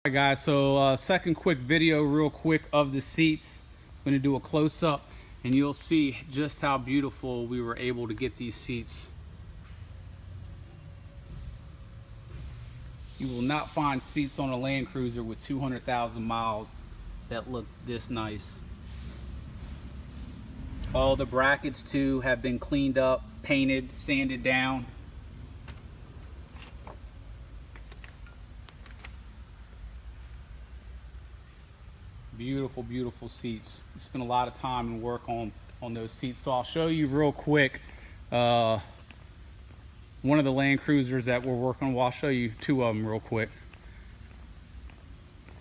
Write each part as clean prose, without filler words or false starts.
Alright guys, so second quick video real quick of the seats. I'm going to do a close-up and you'll see just how beautiful we were able to get these seats. You will not find seats on a Land Cruiser with 200,000 miles that look this nice. All the brackets too have been cleaned up, painted, sanded down. Beautiful, beautiful seats. We spent a lot of time and work on those seats. So I'll show you real quick one of the Land Cruisers that we're working on. Well, I'll show you two of them real quick.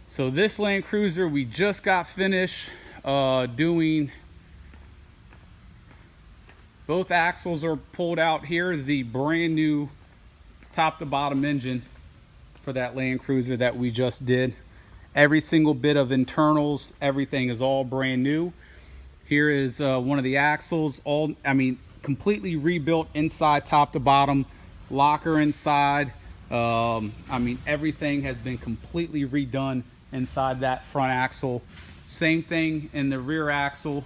So this Land Cruiser, we just got finished doing, both axles are pulled out. Here is the brand new top to bottom engine for that Land Cruiser that we just did. Every single bit of internals, everything is all brand new. Here is one of the axles, completely rebuilt inside, top to bottom, locker inside. Everything has been completely redone inside that front axle. Same thing in the rear axle.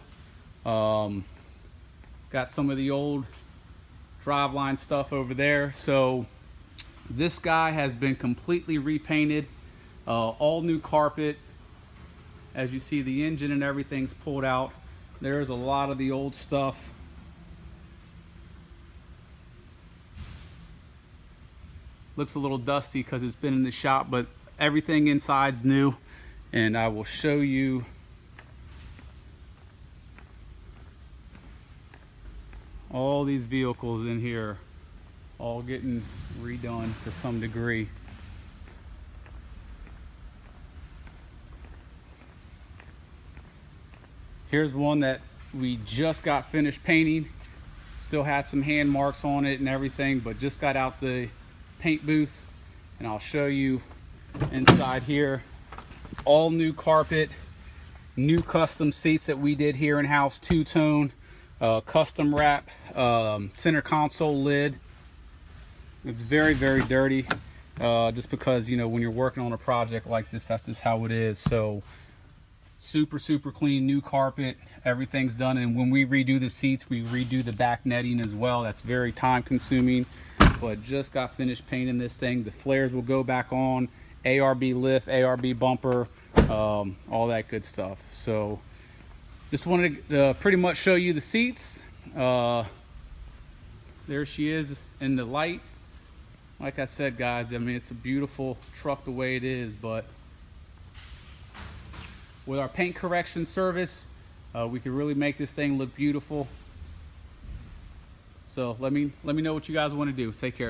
Got some of the old driveline stuff over there. So this guy has been completely repainted. All new carpet. As you see, the engine and everything's pulled out. There's a lot of the old stuff. Looks a little dusty because it's been in the shop, but everything inside's new. And I will show you all these vehicles in here, all getting redone to some degree. Here's one that we just got finished painting. Still has some hand marks on it and everything, but just got out the paint booth. And I'll show you inside here. All new carpet, new custom seats that we did here in-house, two-tone, custom wrap, center console lid. It's very, very dirty, just because, you know, when you're working on a project like this, that's just how it is. So super, super clean, new carpet, everything's done. And when we redo the seats, we redo the back netting as well. That's very time consuming, but just got finished painting this thing. The flares will go back on, ARB lift, ARB bumper, all that good stuff. So just wanted to pretty much show you the seats. There she is in the light. Like I said, guys, I mean, it's a beautiful truck the way it is, but with our paint correction service, we can really make this thing look beautiful. So let me know what you guys want to do. Take care.